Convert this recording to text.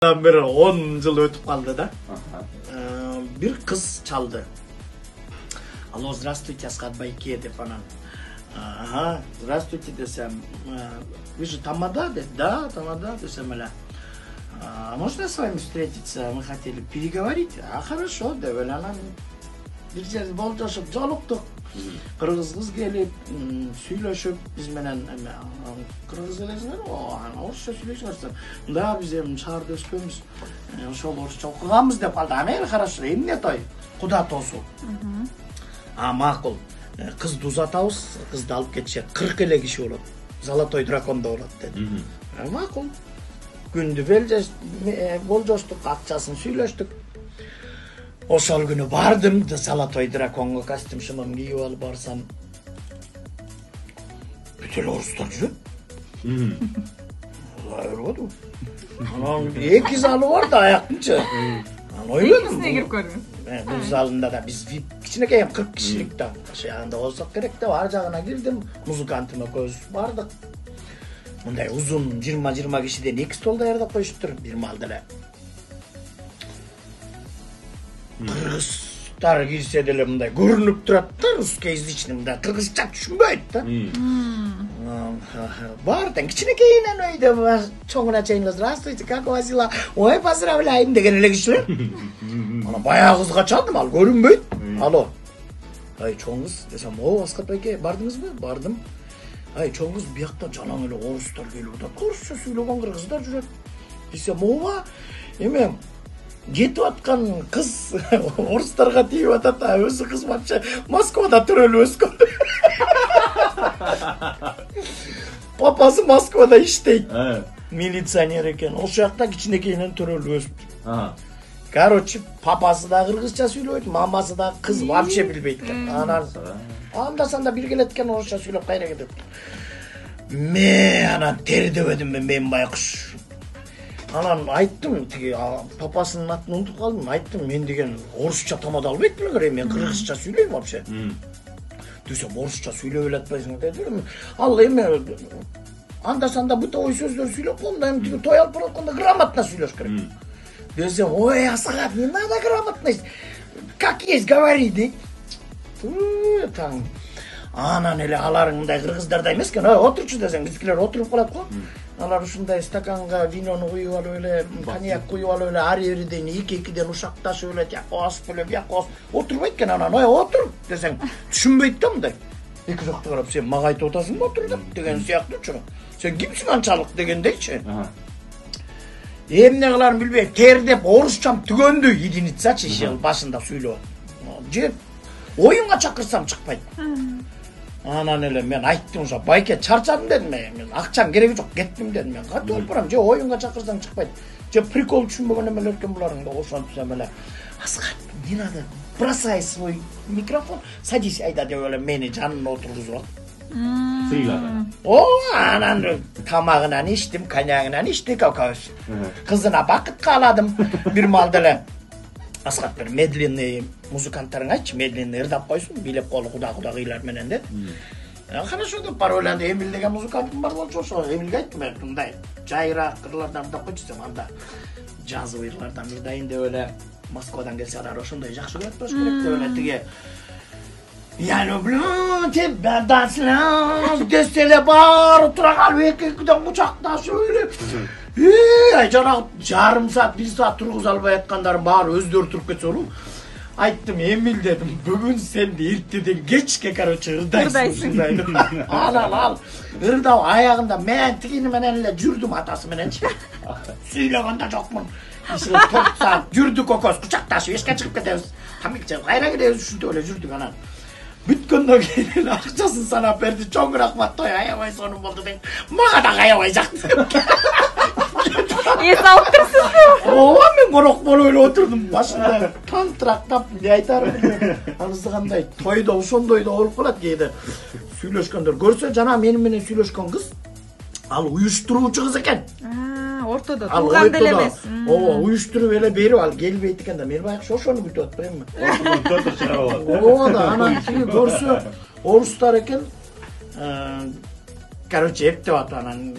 beri 10 yıl ötüp kaldı da. Bir kız çaldı. Алло, здравствуйте, Асхат Байке деп анан. Ага, здравствуйте десем. Вы же Тамада, да, Тамада десем эле. Можно с вами встретиться? Мы хотели переговорить. Хорошо, деп эле анан бир жерде болжошуп жолуктук. Кыргыз кыз келип, сүйлөшүп, биз менен кыргыз элесиңер, орусча сүйлөшүңөр. Да, биз эми шаарда өскөнбүз. Ошол орусча окуганбыз деп калды. Эмне хорошо, эмне той? Куда тосу? Макул. Кызды узатабыз, кызды алып кетишет. 40 эле киши болот. Золотой драконда болот деди. Макул. Күндү болжоштук, акчасын сүйлөштүк. Ошол күнү бардым, Золотой драконго костюм шымым кийип алып барсам, бүт эле орустар жүрөт. Көрбөдүм. Анан 2 залы бар да аяктынчы. Анан ойлодум. Экисине кирип көрдүм. Бул залында да биз VIP кичинекей 40 кишилик да. Ошондо болсок керек деп ар жагына кирдим. Музыкантым экөөбүз бардык. Мындай узун 20 кишиден 2 стол даярдап коюшуптур. Бир маал деле. Кыргыздар кирсе деле мындай көрүнүп турат да, русскоязычный мындай кыргызча түшүнбөйт да. Бардым кичинекейинен өйдө чоңуна чейин здравствуйте, как у вас дела? Ой, поздравляем деген эле кишилер. Ана баягы кызга чалдым, ал көрүнбөйт. Алло. Ай, чоң кыз десем, о, Асхат байке, бардыңызбы? Бардым. Ай, чоң кыз биякта жалаң эле орустар келип атат. Орусча сүйлөгөн кыргыздар жүрөт. Десем, ооба, эме кетип аткан кыз орустарга тийип атат, өзү кыз вообще Москвада төрөлүп өскөн. Папасы Москвада иштейт. Милиционер экен. Ошол жакта кичинекейинен төрөлүп өспү. Короче, папасы да кыргызча сүйлөйт, мамасы да кыз вообще билбейт экен. Анан анда-санда бир келет экен, орусча сүйлөп кайра кетет. Анан тердебедим мен байкуш. Анан айттым, тиги папасынын атын унутуп калдым. Айттым, мен деген орусча тамада албайт белеңер, мен кыргызча сүйлөйм вообще. Десем, орусча сүйлөп эле атпайсың дедим. Ал эме анда-санда бытовой сөздөр сүйлөп коем да, эми той алып баратканда грамотно сүйлөш керек. Десем, ой, Асхат, не надо грамотность. Как есть говори, дейт. Таң. Анан эле аларың мындай кыргыздарда эмес экен. Отурчу десең, биздикилер отуруп калат го. Алар ушундай стаканга винону куюп алып эле, коньяк куюп алып эле, ар жерден 2-2ден ушакташып эле, жакка басып эле, бияка басып отурбайт экен. Анан, ой, отур десең, түшүнбөйт да мындай. Эки жакка карап, сен мага айтып атасың ба отур деп деген сыяктуучу. Сен кимсиң анчалык дегендейчи. Эмне кыларын билбей, тердеп орусчам түгөндү, единицачы иши башында сүйлөп. Же оюнга чакырсам чыкпайт. Анан эле мен айттым, ошо байке чарчадым дедим мен. Акчам кереги жок, кеттим дедим мен. Кантип болуп барам? Же оюнга чакырсаң чыкпайт. Же прикол түшүнбөгөн эмелер экен буларың да, ошентсем эле. Асхат, не надо, бросай свой микрофон, садись, айда деп эле мени жанына отургузуп алды. Сыйлады. Анан тамагынан иштим, коньягынан иштик экөөбүз. Кызына бакыт кааладым. Бир маал деле Асхат бир медленный музыканттарың айтчы, медленный ырдап койсун, бийлеп колу кудагыйлар менен деп. Хорошо деп бар ойланды, Эмил деген музыкантым бар болчу, ошо Эмилге айттым, мындай жайыраак кырлардан ырдап койчу десем, анда жазып ырлардан ырдайын деп эле Москвадан келсе алар ошондой жакшы көрөт болуш керек деп эле тиги Я люблю тебя до слез десе эле баары тура калып эки-экиден кучакташып эле. Ай жанагы жарым саат, 1 саат тургуза албай аткандарын баары өздөрү туруп кетсе болобу. Айттым, Эмил дедим, бүгүн сен эртеден кечке, короче, ырдайсың. Анан ал ырдап аягында мен тигини менен эле жүрдүм атасы мененчи. Сүйлөгөн да жокмун. 4 саат жүрдүк экөөбүз кучакташып, эшикке чыгып кетебиз. Тамик кайра кетебиз, ушинтип эле жүрдүк анан. Бүткөндөн кийин акчасын санап берди, чоң рахмат, той аябай сонун болду дейм. Мага да аябай жакты. Эс алып турсузбу? Ооба, мен корок болуп эле отурдум башында. Тантырактап, эмне айтарым? Анысы кандай тойдо ошондой да болуп калат кээде. Сүйлөшкөндөр көрсө, жана мени менен сүйлөшкөн кыз, ал уюштуруучу кыз экен. Ортодо турган деле эмес. Ооба, уюштуруп эле берип ал келбейт экен да, мен байкуш ошону күтүп атпаймынбы? Ооба да, анан тиги көрсө орустар экен. Короче, эптеп атып анан